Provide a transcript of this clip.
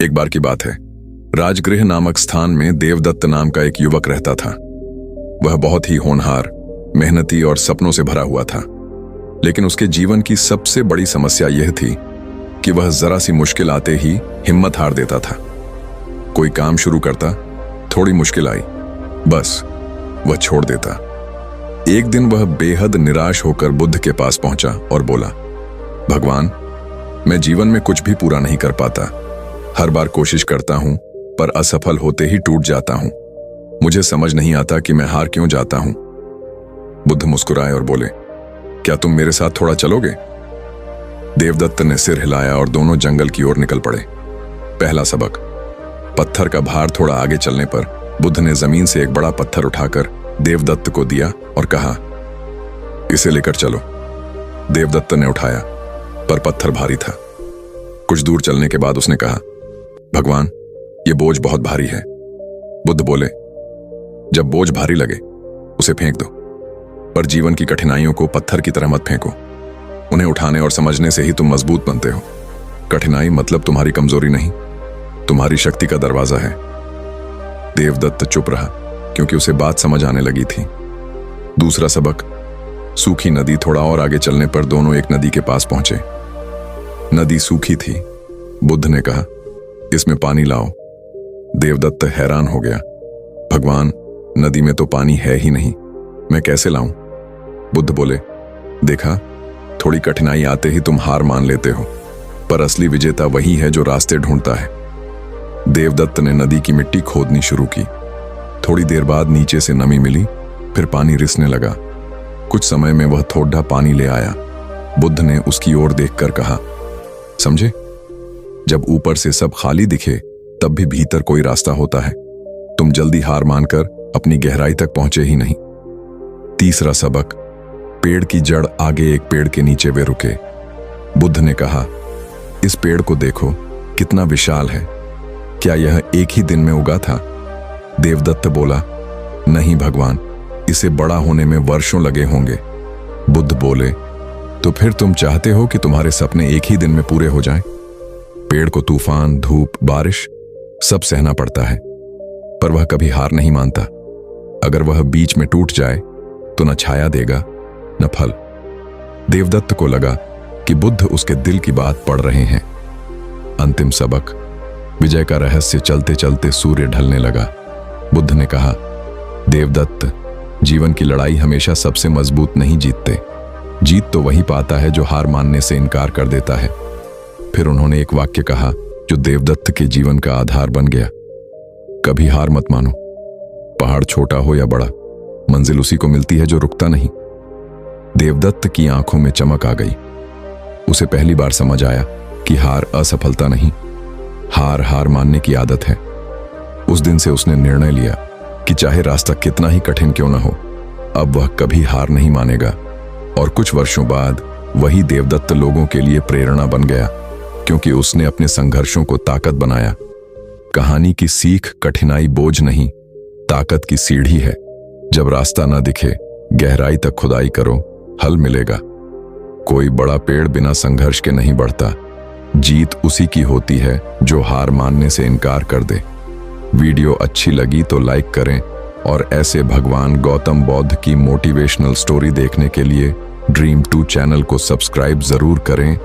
एक बार की बात है, राजगृह नामक स्थान में देवदत्त नाम का एक युवक रहता था। वह बहुत ही होनहार, मेहनती और सपनों से भरा हुआ था। लेकिन उसके जीवन की सबसे बड़ी समस्या यह थी कि वह जरा सी मुश्किल आते ही हिम्मत हार देता था। कोई काम शुरू करता, थोड़ी मुश्किल आई, बस वह छोड़ देता। एक दिन वह बेहद निराश होकर बुद्ध के पास पहुंचा और बोला, भगवान, मैं जीवन में कुछ भी पूरा नहीं कर पाता। हर बार कोशिश करता हूं पर असफल होते ही टूट जाता हूं। मुझे समझ नहीं आता कि मैं हार क्यों जाता हूं। बुद्ध मुस्कुराए और बोले, क्या तुम मेरे साथ थोड़ा चलोगे? देवदत्त ने सिर हिलाया और दोनों जंगल की ओर निकल पड़े। पहला सबक। पत्थर का भार थोड़ा आगे चलने पर बुद्ध ने जमीन से एक बड़ा पत्थर उठाकर देवदत्त को दिया और कहा, इसे लेकर चलो। देवदत्त ने उठाया पर पत्थर भारी था। कुछ दूर चलने के बाद उसने कहा, भगवान, ये बोझ बहुत भारी है। बुद्ध बोले, जब बोझ भारी लगे उसे फेंक दो, पर जीवन की कठिनाइयों को पत्थर की तरह मत फेंको। उन्हें उठाने और समझने से ही तुम मजबूत बनते हो। कठिनाई मतलब तुम्हारी कमजोरी नहीं, तुम्हारी शक्ति का दरवाजा है। देवदत्त चुप रहा क्योंकि उसे बात समझ आने लगी थी। दूसरा सबक। सूखी नदी। थोड़ा और आगे चलने पर दोनों एक नदी के पास पहुंचे। नदी सूखी थी। बुद्ध ने कहा, इसमें पानी लाओ। देवदत्त हैरान हो गया, भगवान, नदी में तो पानी है ही नहीं, मैं कैसे लाऊं? बुद्ध बोले, देखा, थोड़ी कठिनाई आते ही तुम हार मान लेते हो, पर असली विजेता वही है जो रास्ते ढूंढता है। देवदत्त ने नदी की मिट्टी खोदनी शुरू की। थोड़ी देर बाद नीचे से नमी मिली, फिर पानी रिसने लगा। कुछ समय में वह थोड़ा पानी ले आया। बुद्ध ने उसकी ओर देखकर कहा, समझे, जब ऊपर से सब खाली दिखे तब भी भीतर कोई रास्ता होता है। तुम जल्दी हार मानकर अपनी गहराई तक पहुंचे ही नहीं। तीसरा सबक। पेड़ की जड़ आगे एक पेड़ के नीचे वे रुके। बुद्ध ने कहा, इस पेड़ को देखो, कितना विशाल है। क्या यह एक ही दिन में उगा था? देवदत्त बोला, नहीं भगवान, इसे बड़ा होने में वर्षों लगे होंगे। बुद्ध बोले, तो फिर तुम चाहते हो कि तुम्हारे सपने एक ही दिन में पूरे हो जाएं? पेड़ को तूफान, धूप, बारिश सब सहना पड़ता है, पर वह कभी हार नहीं मानता। अगर वह बीच में टूट जाए तो न छाया देगा न फल। देवदत्त को लगा कि बुद्ध उसके दिल की बात पढ़ रहे हैं। अंतिम सबक। विजय का रहस्य। चलते चलते सूर्य ढलने लगा। बुद्ध ने कहा, देवदत्त, जीवन की लड़ाई हमेशा सबसे मजबूत नहीं जीतते। जीत तो वही पाता है जो हार मानने से इनकार कर देता है। फिर उन्होंने एक वाक्य कहा जो देवदत्त के जीवन का आधार बन गया, कभी हार मत मानो। पहाड़ छोटा हो या बड़ा, मंजिल उसी को मिलती है जो रुकता नहीं। देवदत्त की आंखों में चमक आ गई। उसे पहली बार समझ आया कि हार असफलता नहीं, हार मानने की आदत है। उस दिन से उसने निर्णय लिया कि चाहे रास्ता कितना ही कठिन क्यों न हो, अब वह कभी हार नहीं मानेगा। और कुछ वर्षों बाद वही देवदत्त लोगों के लिए प्रेरणा बन गया, क्योंकि उसने अपने संघर्षों को ताकत बनाया। कहानी की सीख कठिनाई बोझ नहीं, ताकत की सीढ़ी है। जब रास्ता ना दिखे, गहराई तक खुदाई करो, हल मिलेगा। कोई बड़ा पेड़ बिना संघर्ष के नहीं बढ़ता। जीत उसी की होती है जो हार मानने से इनकार कर दे। वीडियो अच्छी लगी तो लाइक करें और ऐसे भगवान गौतम बुद्ध की मोटिवेशनल स्टोरी देखने के लिए ड्रीम 2 चैनल को सब्सक्राइब जरूर करें।